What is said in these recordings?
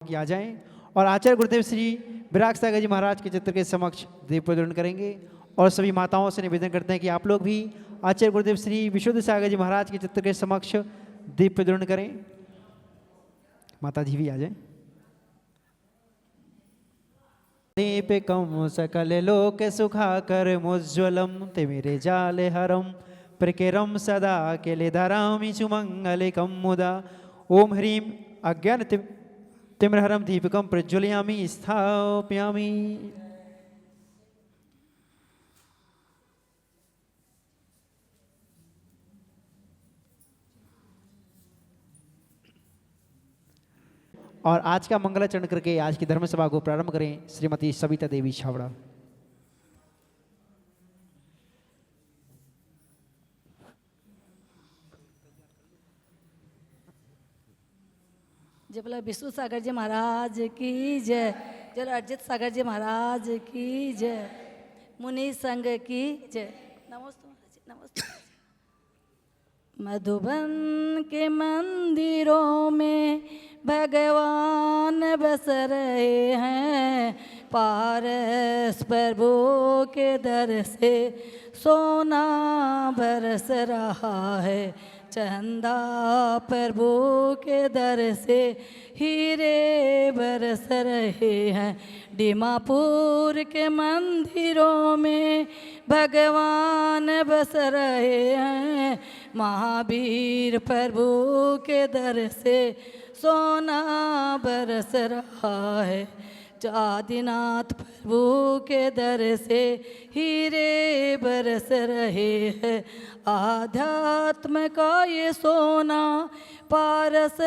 कि आ जाएं और आचार्य गुरुदेव श्री विराग सागर जी महाराज के चित्र के समक्ष दीप प्रज्वलन करेंगे। और सभी माताओं से निवेदन करते हैं कि आप लोग भी आचार्य गुरुदेव श्री विशुद्ध सागर जी महाराज के चित्र के समक्ष दीप प्रज्वलन करें। माता जी भी आ जाएं। दीपिकम सकल लोक सुखाकर मुज्ज्वलम तिमिरे जाले हरम प्रकिरम सदा केले धरामि सुमंगलिकम मुदा। ओम ह्रीं अज्ञान तिम्रहरम दीपिकम प्रज्वलयामि स्थापयामि। और आज का मंगलाचरण करके आज की धर्म सभा को प्रारंभ करें श्रीमती सविता देवी छावड़ा। जय बोला विष्णु सागर जी महाराज की जय। जय अर्जित सागर जी महाराज की जय। मुनि संघ की जय। नमस्ते नमस्ते। मधुबन के मंदिरों में भगवान बस रहे हैं, पारस प्रभु के दर से सोना बरस रहा है। चंदा प्रभु के दर से हीरे बरस रहे हैं। दीमापुर के मंदिरों में भगवान बस रहे हैं, महावीर प्रभु के दर से सोना बरस रहा है। आदिनाथ प्रभु के दर से हीरे बरस रहे हैं। आध्यात्म का ये सोना पारस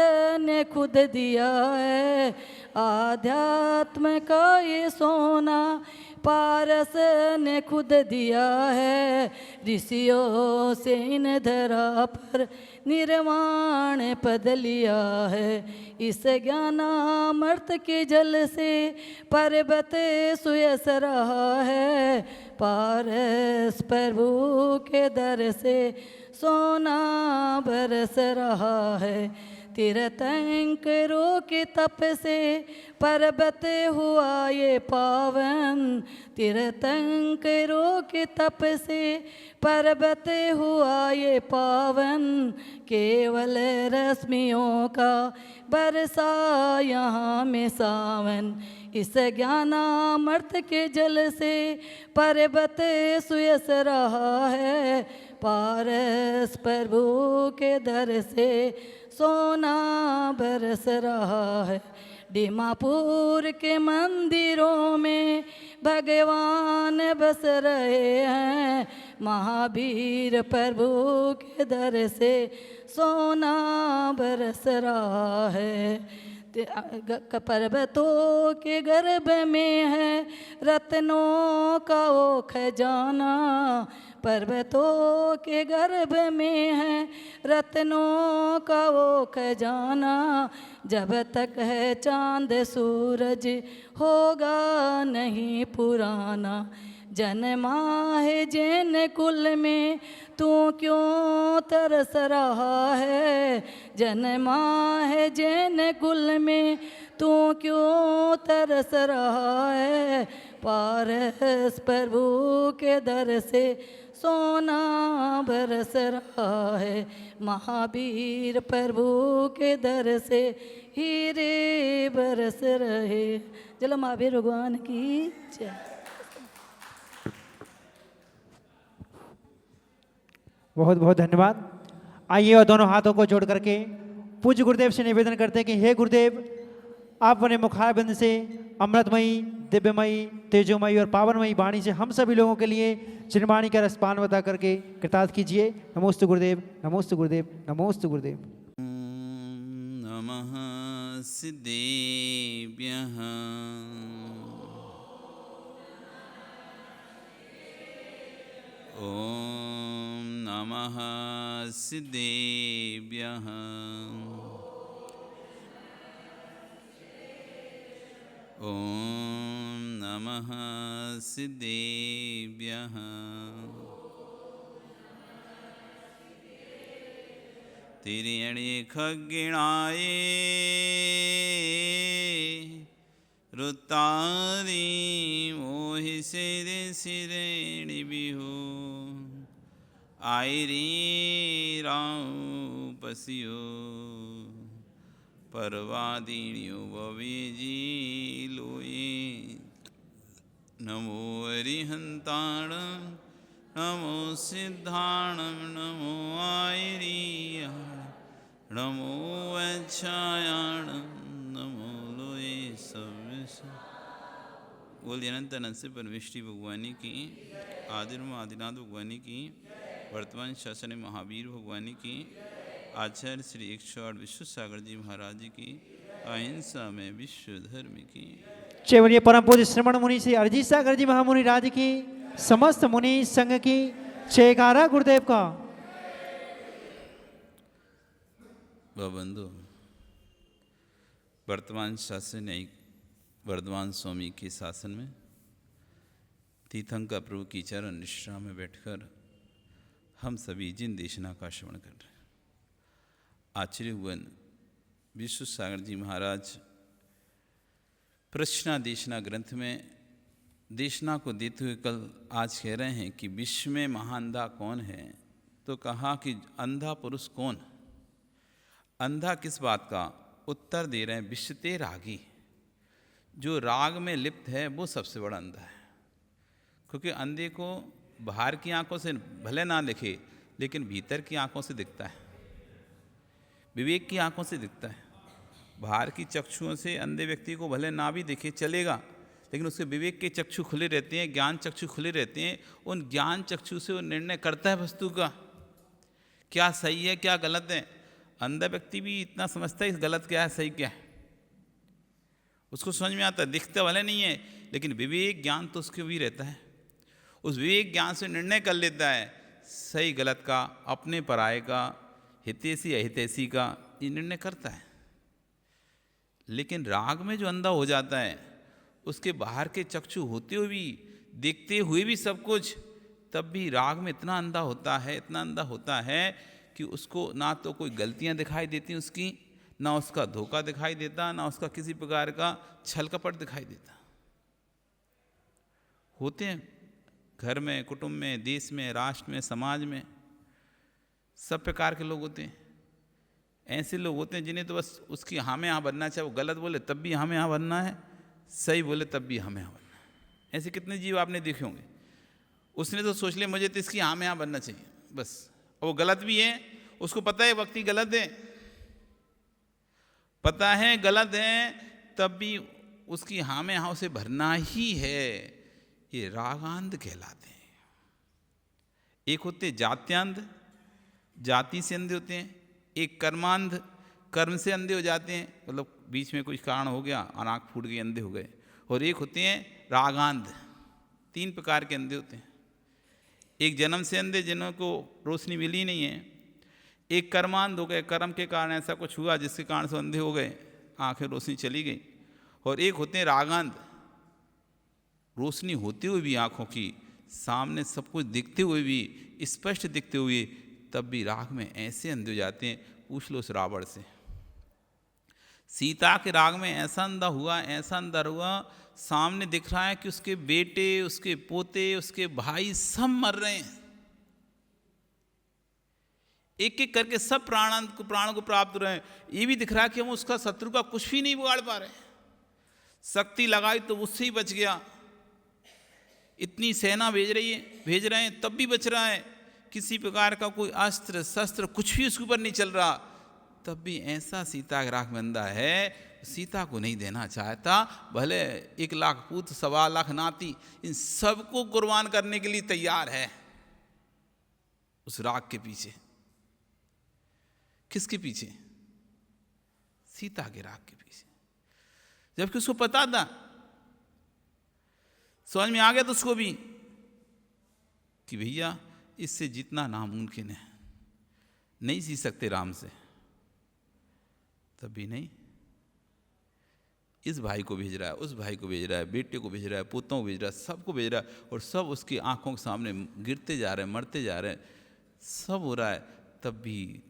ने खुद दिया है। आध्यात्म का ये सोना पारस ने खुद दिया है। ऋषियों से इन धरा पर निर्वाण पद लिया है। इस ज्ञानामृत के जल से पर्वत सुयस रहा है। पारस प्रभु के दर से सोना बरस रहा है। तीर्थंकरों के तप से पर्वत हुआ ये पावन। तीर्थंकरों के तप से पर्वत हुआ ये पावन। केवल रश्मियों का बरसा यहाँ में सावन। इस ज्ञानामृत के जल से पर्वत सुयस रहा है। पारस प्रभु के दर से सोना बरस रहा है। दीमापुर के मंदिरों में भगवान बस रहे हैं, महावीर प्रभु के दर से सोना बरस रहा है। पर्वतों के गर्भ में है रत्नों का वो खजाना। पर्वतों के गर्भ में है रत्नों का वो खजाना। जब तक है चांद सूरज होगा नहीं पुराना। जन्मा है जैन कुल में तू क्यों तरस रहा है। जन्मा है जैन कुल में तू क्यों तरस रहा है। पारस प्रभु के दर से सोना बरस रहा है। महावीर प्रभु के दर से हीरे बरस रहे। चलो महावीर भगवान की जय। बहुत बहुत धन्यवाद। आइए और दोनों हाथों को जोड़ करके पूज्य गुरुदेव से निवेदन करते हैं कि हे गुरुदेव, आप अपने मुखारबिंद से अमृतमयी, दिव्यमयी, तेजोमयी और पावनमयी वाणी से हम सभी लोगों के लिए चिरवाणी का रसपान बता करके कृतार्थ कीजिए। नमोस्तु गुरुदेव, नमोस्तु गुरुदेव, नमोस्तु गुरुदेव। नमः सिद्धेभ्यः। ओम नमः सिद्धेभ्यः। ओम नमः सिद्धेभ्यः। तिर्यणि खग्गिणाये रुतारी मोहि सिरे सिरेणि बिहु आयरी राउ पसियो परवादीणियो बवेजी लोए नमो हरिहंताण नमो सिद्धाण नमो आयरिया नमो अच्छायाण नमो लोए सब बोलिए अनंत अनंत से परमेष्टि भगवानी की आदिर्म आदिनाथ भगवानी की वर्तमान शासन महावीर भगवानी की आचार्य श्री 108 विश्व सागर जी महाराज जी की अहिंसा में विश्व धर्म की चैवनीय परम पूज्य श्रवण मुनि श्री अरजीत सागर जी महामुनि राज की समस्त मुनि संघ की जयकारा गुरुदेव का। बंधु वर्तमान शासन न्यायिक वर्धमान स्वामी के शासन में तीर्थंकर प्रभु की चरण निष्ठा में बैठकर हम सभी जिन देशना का श्रवण कर रहे हैं आचार्य हुए विश्व सागर जी महाराज प्रश्ना देशना ग्रंथ में देशना को देते हुए कल आज कह रहे हैं कि विश्व में महाअंधा कौन है, तो कहा कि अंधा पुरुष कौन, अंधा किस बात का, उत्तर दे रहे हैं विश्वते रागी, जो राग में लिप्त है वो सबसे बड़ा अंधा है। क्योंकि अंधे को बाहर की आंखों से भले ना दिखे लेकिन भीतर की आंखों से दिखता है, विवेक की आंखों से दिखता है। बाहर की चक्षुओं से अंधे व्यक्ति को भले ना भी दिखे चलेगा, लेकिन उसके विवेक के चक्षु खुले रहते हैं, ज्ञान चक्षु खुले रहते हैं। उन ज्ञान चक्षु से वो निर्णय करता है वस्तु का, क्या सही है क्या गलत है। अंधा व्यक्ति भी इतना समझता है इस गलत क्या है सही क्या है, उसको समझ में आता है, दिखता भले नहीं है लेकिन विवेक ज्ञान तो उसके भी रहता है। उस विवेक ज्ञान से निर्णय कर लेता है सही गलत का, अपने पराये का, हितैषी अहितैषी का, ये निर्णय करता है। लेकिन राग में जो अंधा हो जाता है, उसके बाहर के चक्षु होते हुए भी, देखते हुए भी सब कुछ, तब भी राग में इतना अंधा होता है, इतना अंधा होता है कि उसको ना तो कोई गलतियां दिखाई देती उसकी, ना उसका धोखा दिखाई देता, ना उसका किसी प्रकार का छल कपट दिखाई देता। होते हैं घर में, कुटुंब में, देश में, राष्ट्र में, समाज में, सब प्रकार के लोग होते हैं। ऐसे लोग होते हैं जिन्हें तो बस उसकी हाँ में हाँ बनना चाहिए, वो गलत बोले तब भी हाँ में हाँ बनना है, सही बोले तब भी हाँ में हाँ बनना है। ऐसे कितने जीव आपने देखे होंगे, उसने तो सोच लिया मुझे तो इसकी हाँ में हाँ बनना चाहिए बस, और वो गलत भी है, उसको पता है व्यक्ति गलत है, पता है गलत है, तब भी उसकी हाँ में हाँ उसे भरना ही है। ये रागांध कहलाते हैं। एक होते जात्यांध, जाति से अंधे होते हैं, एक कर्मांध, कर्म से अंधे हो जाते हैं, मतलब बीच में कुछ कारण हो गया और आँख फूट गई अंधे हो गए। और एक होते हैं रागांध, 3 प्रकार के अंधे होते हैं। एक जन्म से अंधे जिनको रोशनी मिली नहीं है, एक कर्मांध हो गए, कर्म के कारण ऐसा कुछ हुआ जिसके कारण से अंधे हो गए, आँखें रोशनी चली गई। और एक होते हैं रागांध, रोशनी होते हुए भी आँखों की सामने सब कुछ दिखते हुए भी, स्पष्ट दिखते हुए, तब भी राग में ऐसे अंधे हो जाते हैं। पूछ लो उस रावण से, सीता के राग में ऐसा अंधा हुआ, ऐसा अंधा हुआ, सामने दिख रहा है कि उसके बेटे, उसके पोते, उसके भाई सब मर रहे हैं, एक एक करके सब प्राणों को प्राप्त हो रहे हैं। ये भी दिख रहा है कि हम उसका शत्रु का कुछ भी नहीं बिगाड़ पा रहे, शक्ति लगाई तो उससे ही बच गया, इतनी सेना भेज रहे हैं तब भी बच रहा है, किसी प्रकार का कोई अस्त्र शस्त्र कुछ भी उसके ऊपर नहीं चल रहा, तब भी ऐसा सीता के राग में अंधा है, सीता को नहीं देना चाहता। भले 1 लाख पुत्र, 1.25 लाख नाती, इन सबको कुर्बान करने के लिए तैयार है उस राग के पीछे। किसके पीछे? सीता के राग के पीछे। जबकि उसको पता था, समझ में आ गया तो उसको भी कि भैया इससे जितना नामुमकिन है, नहीं जी सकते राम से, तब भी नहीं, इस भाई को भेज रहा है, उस भाई को भेज रहा है, बेटे को भेज रहा है, पोतों को भेज रहा है, सबको भेज रहा है, और सब उसकी आंखों के सामने गिरते जा रहे हैं, मरते जा रहे हैं, सब हो रहा है, तब भी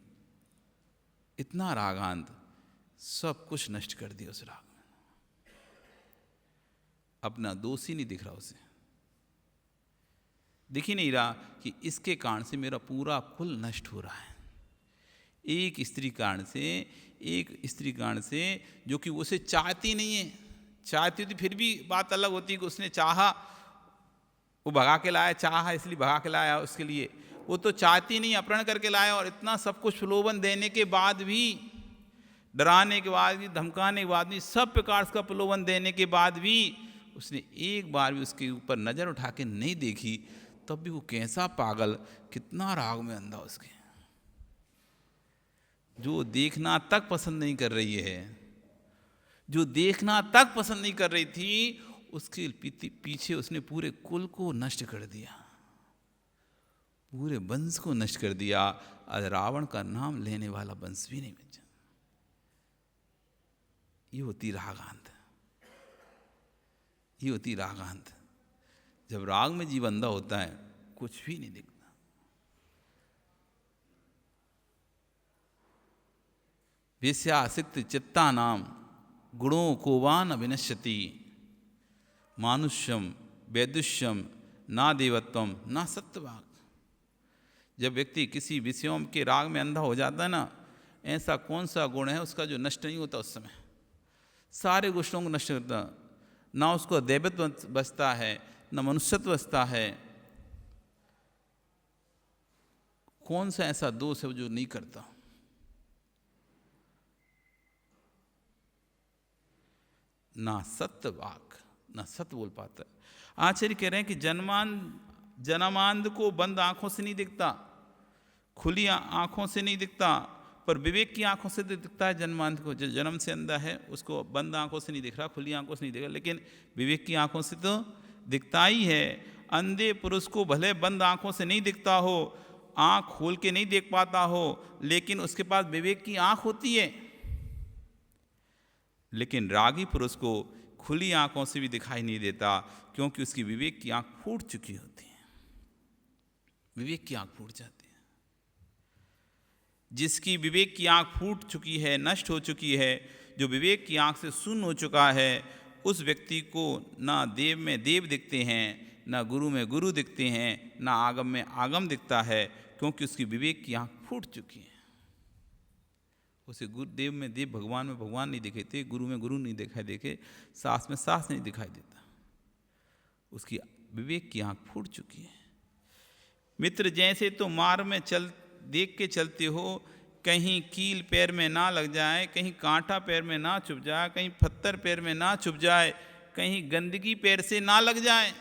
इतना रागांध, सब कुछ नष्ट कर दिया उस राग में। अपना दोष ही नहीं दिख रहा उसे, दिख ही नहीं रहा कि इसके कारण से मेरा पूरा कुल नष्ट हो रहा है। एक स्त्री कारण से जो कि उसे चाहती नहीं है, चाहती थी फिर भी बात अलग होती कि उसने चाहा, वो भगा के लाया, चाहा इसलिए भगा के लाया उसके लिए, वो तो चाहती नहीं, अपहरण करके लाया। और इतना सब कुछ प्रलोभन देने के बाद भी, डराने के बाद भी, धमकाने के बाद भी, सब प्रकार का प्रलोभन देने के बाद भी उसने एक बार भी उसके ऊपर नज़र उठा के नहीं देखी, तब भी वो कैसा पागल, कितना राग में अंधा उसके, जो देखना तक पसंद नहीं कर रही है, जो देखना तक पसंद नहीं कर रही थी, उसके पीछे उसने पूरे कुल को नष्ट कर दिया, पूरे वंश को नष्ट कर दिया। आज रावण का नाम लेने वाला वंश भी नहीं बचा। ये होती रागांत, ये होती रागांत। जब राग में जीव अंधा होता है कुछ भी नहीं दिखता। वेश्यासिक्त चित्ता नाम गुणों कोवान अविनश्यति, मानुष्यम वैदुष्यम ना देवत्वम ना सत्यवाक। जब व्यक्ति किसी विषयों के राग में अंधा हो जाता है ना, ऐसा कौन सा गुण है उसका जो नष्ट नहीं होता उस समय, सारे गुणों को नष्ट करता, ना उसको दैवत्व बचता है, न मनुष्यत्व बचता है। कौन सा ऐसा दोष है जो नहीं करता? ना सत्य वाक, ना सत्य बोल पाता। आचार्य कह रहे हैं कि जन्मांध को बंद आंखों से नहीं दिखता, खुली आंखों से नहीं दिखता, पर विवेक की आंखों से दिखता है जन्मांध को। जो जन्म से अंधा है उसको बंद आंखों से नहीं दिख रहा, खुली आंखों से नहीं दिख रहा, लेकिन विवेक की आंखों से तो दिखता ही है। अंधे पुरुष को भले बंद आंखों से नहीं दिखता हो, आंख खोल के नहीं देख पाता हो, लेकिन उसके पास विवेक की आंख होती है। लेकिन रागी पुरुष को खुली आंखों से भी दिखाई नहीं देता, क्योंकि उसकी विवेक की आंख फूट चुकी होती है, विवेक की आंख फूट जाती है। जिसकी विवेक की आंख फूट चुकी है, नष्ट हो चुकी है, जो विवेक की आंख से शून्य हो चुका है, उस व्यक्ति को ना देव में देव दिखते हैं, ना गुरु में गुरु दिखते हैं, ना आगम में आगम दिखता है, क्योंकि उसकी विवेक की आंख फूट चुकी है। उसे देव में देव, भगवान में भगवान नहीं दिखे थे, गुरु में गुरु नहीं दिखाई देखे, सास में सास नहीं दिखाई देता, उसकी विवेक की आंख फूट चुकी है। मित्र जैसे तो मार्ग में देख के चलते हो, कहीं कील पैर में ना लग जाए, कहीं कांटा पैर में ना चुभ जाए, कहीं पत्थर पैर में ना चुभ जाए, कहीं गंदगी पैर से ना लग जाए।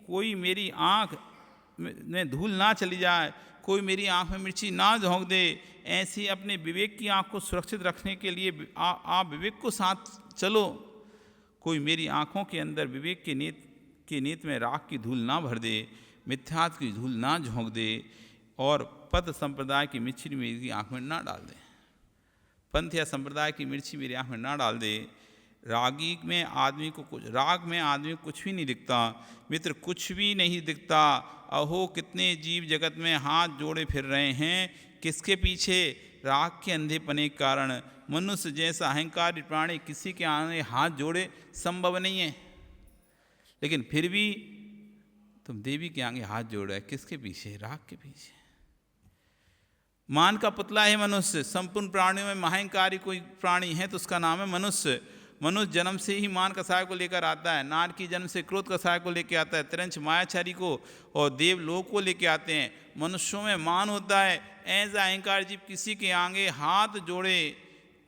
कोई मेरी आंख में धूल ना चली जाए, कोई मेरी आंख में मिर्ची ना झोंक दे। ऐसे अपने विवेक की आंख को सुरक्षित रखने के लिए आप विवेक को साथ चलो। कोई मेरी आंखों के अंदर विवेक के नीत में राख की धूल ना भर दे, मिथ्यात्व की धूल ना झोंक दे, और पद संप्रदाय की मिर्ची मेरी आंख में ना डाल दे, पंथ या संप्रदाय की मिर्ची मेरी आंख में ना डाल दे। राग में आदमी को कुछ भी नहीं दिखता। मित्र कुछ भी नहीं दिखता। अहो कितने जीव जगत में हाथ जोड़े फिर रहे हैं, किसके पीछे? राग के अंधेपने के कारण। मनुष्य जैसा अहंकारी प्राणी किसी के आगे हाथ जोड़े संभव नहीं है, लेकिन फिर भी तुम देवी के आगे हाथ जोड़ रहे, किसके पीछे? राग के पीछे। मान का पुतला है मनुष्य। संपूर्ण प्राणियों में महाअहंकारी कोई प्राणी है तो उसका नाम है मनुष्य। मनुष्य जन्म से ही मान कसाय को लेकर आता है, नार की जन्म से क्रोध कसाय को लेकर आता है, तिरंच मायाचारी को और देवलोक को लेकर आते हैं। मनुष्यों में मान होता है। ऐसा अहंकार जीव किसी के आगे हाथ जोड़े,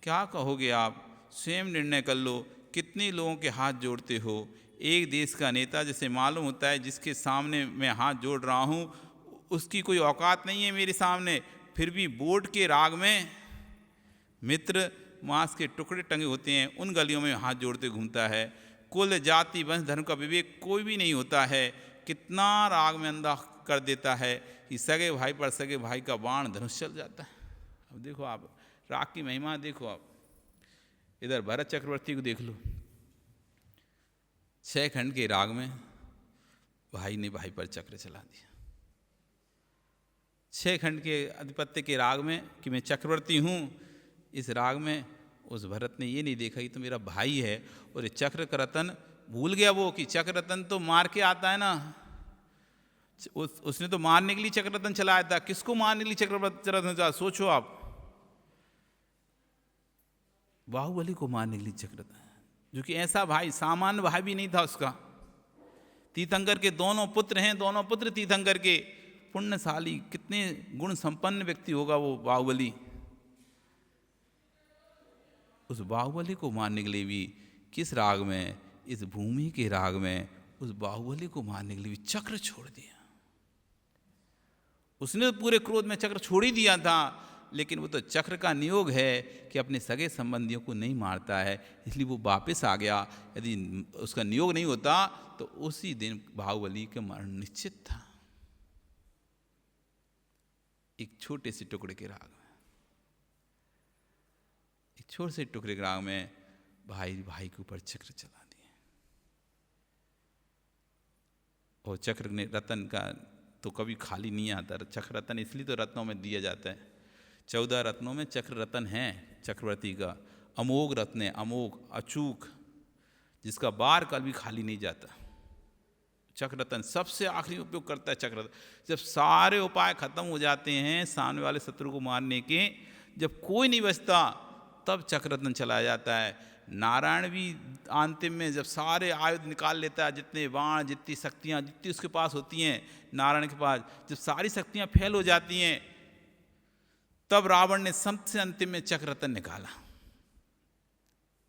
क्या कहोगे आप? स्वयं निर्णय कर लो, कितने लोगों के हाथ जोड़ते हो? एक देश का नेता जैसे मालूम होता है, जिसके सामने मैं हाथ जोड़ रहा हूँ उसकी कोई औकात नहीं है मेरे सामने, फिर भी बोर्ड के राग में मित्र मांस के टुकड़े टंगे होते हैं, उन गलियों में हाथ जोड़ते घूमता है। कुल जाति वंश धर्म का विवेक कोई भी नहीं होता है। कितना राग में अंधा कर देता है कि सगे भाई पर सगे भाई का बाण धनुष चल जाता है। अब देखो आप राग की महिमा देखो। आप इधर भरत चक्रवर्ती को देख लो, 6 खंड के राग में भाई ने भाई पर चक्र चला दिया। 6 खंड के आधिपत्य के राग में कि मैं चक्रवर्ती हूँ, इस राग में उस भरत ने ये नहीं देखा कि तो मेरा भाई है, और ये चक्र का रतन भूल गया वो कि चक्र रतन तो मार के आता है ना। उसने तो मारने के लिए चक्र रतन चलाया था। किसको मारने के लिए चक्र रतन चला? सोचो आप, बाहुबली को मारने के लिए चक्र रतन, जो कि ऐसा भाई, सामान्य भाई भी नहीं था उसका। तीर्थंकर के दोनों पुत्र हैं, दोनों पुत्र तीर्थंकर के पुण्यशाली, कितने गुण संपन्न व्यक्ति होगा वो बाहुबली। उस बाहुबली को मारने के लिए भी किस राग में, इस भूमि के राग में उस बाहुबली को मारने के लिए भी चक्र छोड़ दिया। उसने तो पूरे क्रोध में चक्र छोड़ ही दिया था, लेकिन वो तो चक्र का नियोग है कि अपने सगे संबंधियों को नहीं मारता है, इसलिए वो वापस आ गया। यदि उसका नियोग नहीं होता तो उसी दिन बाहुबली का मरण निश्चित था। एक छोटे से टुकड़े के राग में, एक छोटे से टुकड़े के राग में भाई के ऊपर चक्र चला दिए। और चक्र ने रतन का तो कभी खाली नहीं आता। चक्र रतन इसलिए तो रत्नों में दिया जाता है। 14 रत्नों में चक्र रतन है चक्रवर्ती का। अमोघ रत्न है, अमोघ, अचूक, जिसका बार कल भी खाली नहीं जाता। चक्र रतन सबसे आखिरी उपयोग करता है चक्र रतन। जब सारे उपाय खत्म हो जाते हैं सामने वाले शत्रु को मारने के, जब कोई नहीं बचता, तब चक्र रतन चलाया जाता है। नारायण भी अंतिम में जब सारे आयुध निकाल लेता है, जितने बाण, जितनी शक्तियाँ, जितनी उसके पास होती हैं नारायण के पास, जब सारी शक्तियाँ फेल हो जाती हैं, तब रावण ने सबसे अंतिम में चक्र रतन निकाला।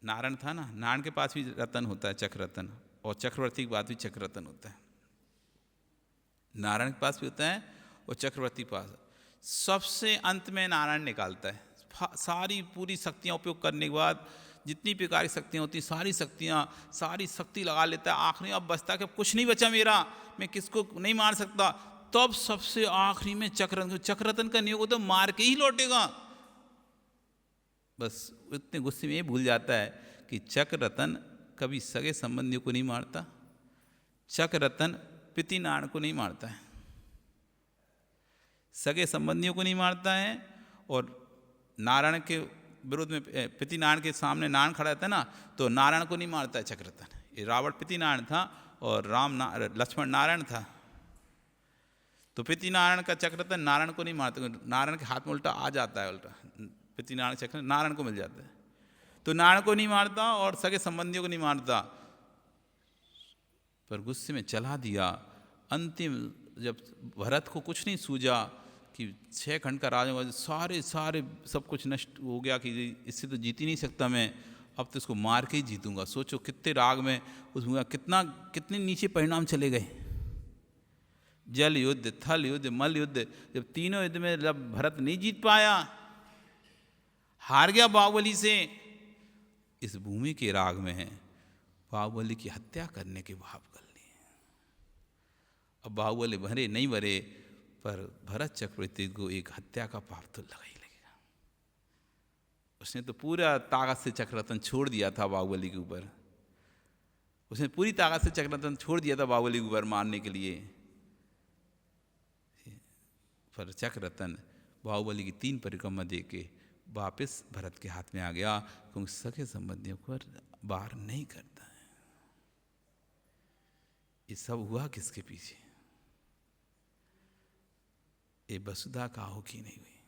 नारायण था ना, नारायण के पास भी रतन होता है चक्र रतन, और चक्रवर्ती के पास भी चक्र रतन होता है। नारायण के पास भी होता है और चक्रवर्ती के पास। सबसे अंत में नारायण निकालता है। सारी पूरी शक्तियाँ उपयोग करने के बाद, जितनी प्रकार की शक्तियाँ होती, सारी शक्ति लगा लेता है। आखिरी अब बचता कि अब कुछ नहीं बचा मेरा, मैं किसको नहीं मार सकता। तब सबसे आखिरी में चक्ररतन का नियोग तो मार के ही लौटेगा। बस इतने गुस्से में ये भूल जाता है कि चक्ररतन कभी सगे संबंधियों को नहीं मारता, चक्ररतन पिति नारायण को नहीं मारता है, सगे संबंधियों को नहीं मारता है। और नारायण के विरोध में पिति नारायण के सामने नारायण खड़ा रहता है ना, तो नारायण को नहीं मारता है चक्ररतन। ये रावण पिति नारायण था और लक्ष्मण नारायण था। तो पिति नारायण का चक्ररतन नारायण को नहीं मारता, नारायण के हाथ में उल्टा आ जाता है, उल्टा पिति नारायण चक्र नारायण को मिल जाता है। तो नारायण को नहीं मारता और सगे संबंधियों को नहीं मारता, पर गुस्से में चला दिया। अंतिम जब भरत को कुछ नहीं सूझा कि 6 खंड का राज होगा, सारे सब कुछ नष्ट हो गया कि इससे तो जीत ही नहीं सकता मैं, अब तो इसको मार के ही जीतूंगा। सोचो कितने राग में उसमें कितने नीचे परिणाम चले गए। जल युद्ध, थल युद्ध, मल युद्ध, जब तीनों युद्ध में जब भरत नहीं जीत पाया, हार गया बाहुबली से, इस भूमि के राग में है बाहुबली की हत्या करने के भाव कर लिए। अब बाहुबली भरे नहीं भरे, पर भरत चक्रवर्ती को एक हत्या का पाप तो लगा ही लगेगा। उसने तो पूरा ताकत से चक्ररतन छोड़ दिया था बाहुबली के ऊपर, उसने पूरी ताकत से चक्ररतन छोड़ दिया था बाहुबली के ऊपर मारने के लिए, पर चक्ररतन बाहुबली की 3 परिक्रमा दे के वापस भरत के हाथ में आ गया, क्योंकि सगे संबंधियों को बार नहीं करता है। ये सब हुआ किसके पीछे? ये वसुधा का हो की नहीं हुई।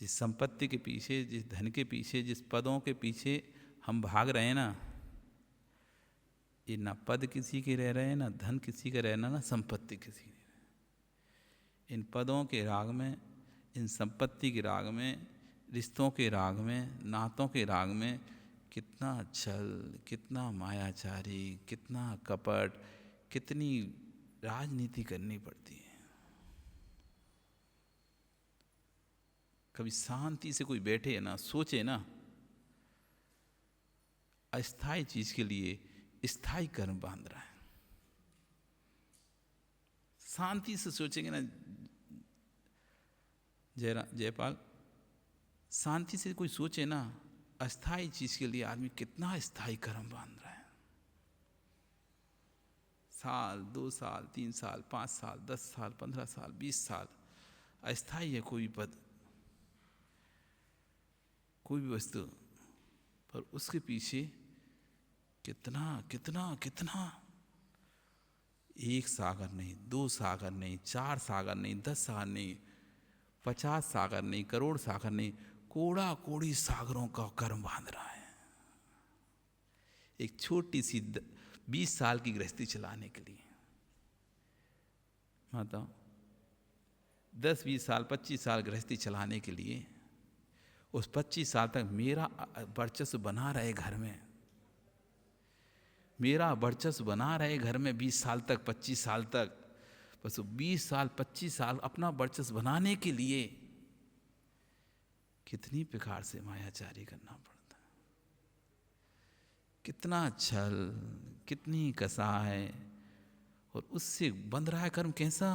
जिस संपत्ति के पीछे, जिस धन के पीछे, जिस पदों के पीछे हम भाग रहे हैं ना, ये ना पद किसी के रह रहे हैं, ना धन किसी का रहना, ना संपत्ति किसी की। इन पदों के राग में, इन संपत्ति के राग में, रिश्तों के राग में, नातों के राग में कितना छल, कितना मायाचारी, कितना कपट, कितनी राजनीति करनी पड़ती है। कभी शांति से कोई बैठे ना, सोचे ना, अस्थाई चीज के लिए स्थाई कर्म बांध रहा है। शांति से सोचेंगे ना जयपाल, शांति से कोई सोचे ना, अस्थाई चीज के लिए आदमी कितना स्थाई कर्म बांध रहा है। साल, 2 साल, 3 साल, 5 साल, 10 साल, 15 साल, 20 साल अस्थाई है कोई पद, कोई भी वस्तु। पर उसके पीछे कितना कितना कितना, एक सागर नहीं, 2 सागर नहीं, 4 सागर नहीं, 10 सागर नहीं, 50 सागर नहीं, करोड़ सागर नहीं, कोड़ा कोड़ी सागरों का कर्म बांध रहा है एक छोटी सी 20 साल की गृहस्थी चलाने के लिए। बताओ, 10-20 साल 25 साल गृहस्थी चलाने के लिए, उस 25 साल तक मेरा वर्चस्व बना रहे घर में, मेरा वर्चस्व बना रहे घर में 20 साल तक 25 साल तक, बस 20 साल 25 साल अपना वर्चस्व बनाने के लिए कितनी प्रकार से मायाचारी करना पड़ता है, कितना छल, कितनी कसाई, और उससे बन रहा है कर्म कैसा?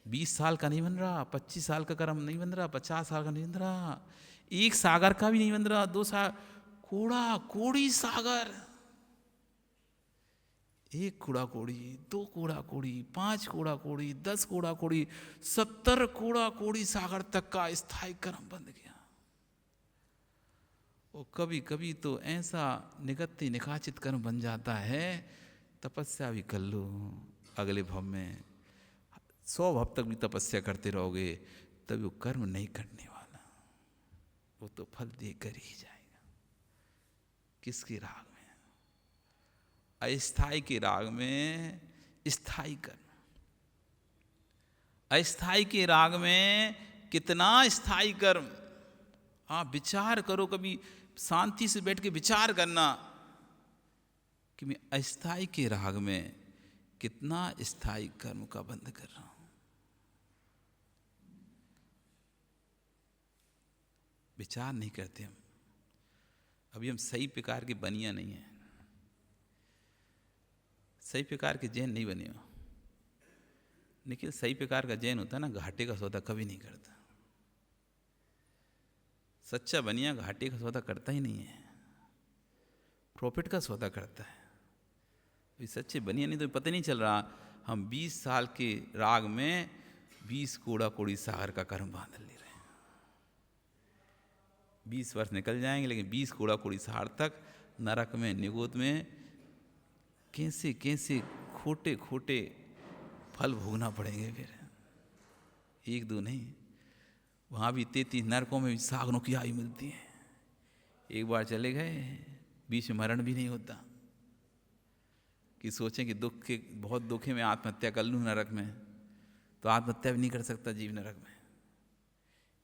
20 साल का नहीं बन रहा, 25 साल का कर्म नहीं बन रहा, 50 साल का नहीं बन रहा, 1 सागर का भी नहीं बन रहा, 2 सागर, कोड़ा कोड़ी सागर, 1 कोड़ा कोड़ी, 2 कोड़ा कोड़ी, 5 कोड़ा कोड़ी, 10 कोड़ा कोड़ी, 70 कोड़ा कोड़ी सागर तक का स्थायी कर्म बंध गया। और कभी कभी तो ऐसा निगत्ति निकाचित कर्म बन जाता है, तपस्या भी कर लो अगले भव में, 100 भव तक भी तपस्या करते रहोगे तभी वो कर्म नहीं करने वाला, वो तो फल देकर ही जाएगा। किसके राग में? अस्थाई के राग में स्थाई कर्म, अस्थाई के राग में कितना स्थाई कर्म। आप विचार करो, कभी शांति से बैठ के विचार करना कि मैं अस्थाई के राग में कितना स्थाई कर्म का बंध कर रहा हूं। विचार नहीं करते हम, अभी हम सही प्रकार के बनिया नहीं है, सही प्रकार के जैन नहीं बने हो। लेकिन सही प्रकार का जैन होता है ना, घाटे का सौदा कभी नहीं करता। सच्चा बनिया घाटे का सौदा करता ही नहीं है, प्रॉफिट का सौदा करता है। सच्चे बनिया नहीं तो पता नहीं चल रहा, हम 20 साल के राग में 20 कोड़ा कोड़ी सागर का कर्म बांध ले रहे हैं। 20 वर्ष निकल जाएंगे, लेकिन 20 कोड़ा कोड़ी सागर तक नरक में, निगोद में कैसे कैसे खोटे खोटे फल भोगना पड़ेंगे। फिर 1-2 नहीं, वहाँ भी 33 नरकों में भी सागरों की आयु मिलती है। एक बार चले गए, बीच में मरण भी नहीं होता कि सोचें कि दुख के बहुत दुख है, मैं आत्महत्या कर लूँ नरक में, तो आत्महत्या भी नहीं कर सकता जीव नरक में।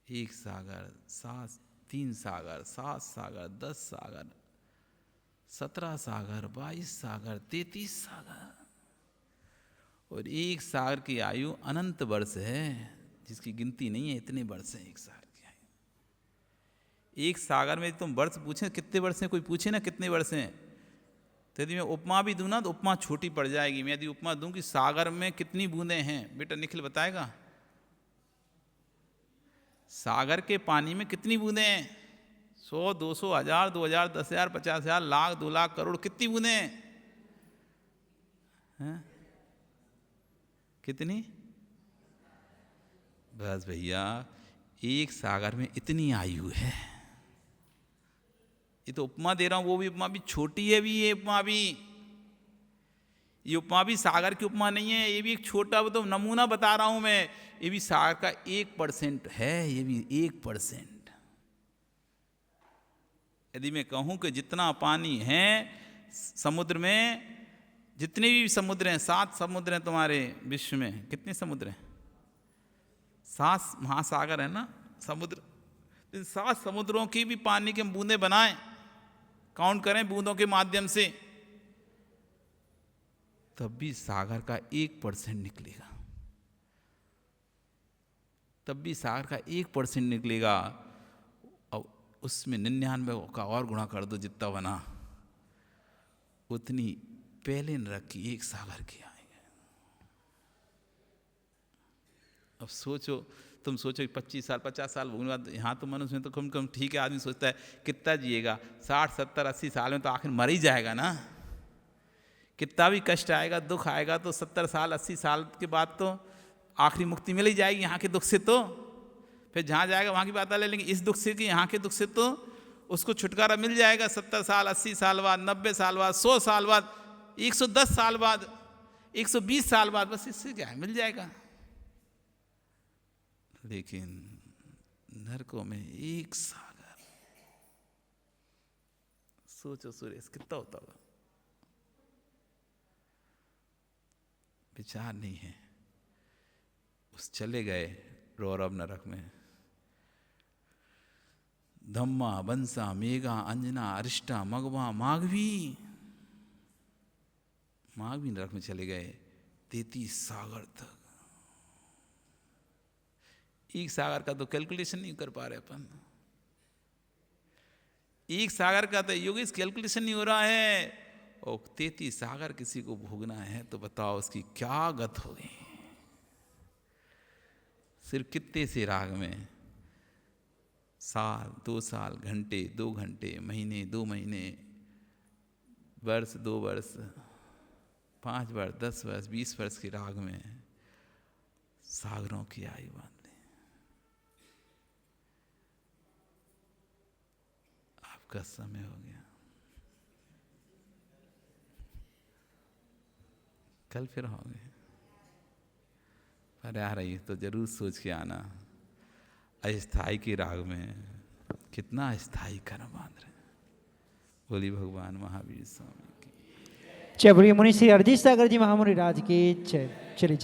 1 सागर, 3 सागर, 7 सागर, 10 सागर, 17 सागर, 22 सागर, 33 सागर, और 1 सागर की आयु अनंत वर्ष है, जिसकी गिनती नहीं है। इतने वर्ष हैं 1 सागर की आयु। 1 सागर में तुम वर्ष पूछें कितने वर्ष हैं, कोई पूछे ना कितने वर्ष हैं, तो यदि मैं उपमा भी दूँ ना तो उपमा छोटी पड़ जाएगी। मैं यदि उपमा दूँ कि सागर में कितनी बूंदें हैं, बेटा निखिल बताएगा, सागर के पानी में कितनी बूंदें हैं? 100, 200, 1000, 2000, 10,000, 50,000, लाख, 2 लाख, करोड़, कितनी बूंदें हैं? कितनी? बस भैया, 1 सागर में इतनी आयु है। ये तो उपमा दे रहा हूं, वो भी उपमा भी छोटी है भी, ये उपमा भी, ये उपमा भी सागर की उपमा नहीं है, ये भी एक छोटा वो तो नमूना बता रहा हूं मैं। ये भी सागर का 1% है, ये भी 1%। यदि मैं कहूं कि जितना पानी है समुद्र में, जितने भी समुद्र हैं, 7 समुद्र हैं तुम्हारे विश्व में, कितने समुद्र हैं? 7 महासागर है ना समुद्र। इन 7 समुद्रों की भी पानी के बूंदे बनाएं, काउंट करें बूंदों के माध्यम से, तब भी सागर का 1% निकलेगा, तब भी सागर का 1% निकलेगा। और उसमें 99 का और गुणा कर दो, जितना बना उतनी पहले नरक की 1 सागर की आएंगे। अब सोचो, तुम सोचो 25 साल 50 साल भोगने बाद, यहाँ तो मनुष्य में तो कम कम ठीक है, आदमी सोचता है कितना जिएगा, 60 70 80 साल में तो आखिर मर ही जाएगा ना। कितना भी कष्ट आएगा, दुख आएगा, तो 70 साल 80 साल के बाद तो आखिरी मुक्ति मिल ही जाएगी यहाँ के दुख से। तो फिर जहाँ जाएगा वहाँ की बात अलग है, लेकिन इस दुख से कि यहाँ के दुख से तो उसको छुटकारा मिल जाएगा 70 साल, 80 साल बाद, 90 साल बाद, 100 साल बाद, 110 साल बाद, 120 साल बाद, बस इससे क्या है, मिल जाएगा। लेकिन नरकों में एक सागर, सोचो सुरेश कितना होता होगा, विचार नहीं है। उस चले गए रौरव नरक में, धम्मा, बंसा, मेघा, अंजना, अरिष्टा, मगवा, माघवी नरक में चले गए, 33 सागर तक। एक सागर का तो कैलकुलेशन नहीं कर पा रहे अपन, एक सागर का तो योगेश कैलकुलेशन नहीं हो रहा है, और 33 सागर किसी को भोगना है तो बताओ उसकी क्या गत होगी। सिर्फ कितने से राग में, साल, 2 साल, घंटे, 2 घंटे, महीने, 2 महीने, वर्ष, 2 वर्ष, 5 वर्ष, 10 वर्ष, 20 वर्ष के राग में सागरों की आयु बांध ली। आपका समय हो गया, कल फिर होंगे, पर आ रही तो जरूर सोच के आना, अस्थाई के राग में कितना अस्थाई कर्म बांध रहे। बोली भगवान महावीर स्वामी की। जय बोलिए मुनि श्री अरजीत सागर जी महामुनि राज की जय। चलिए।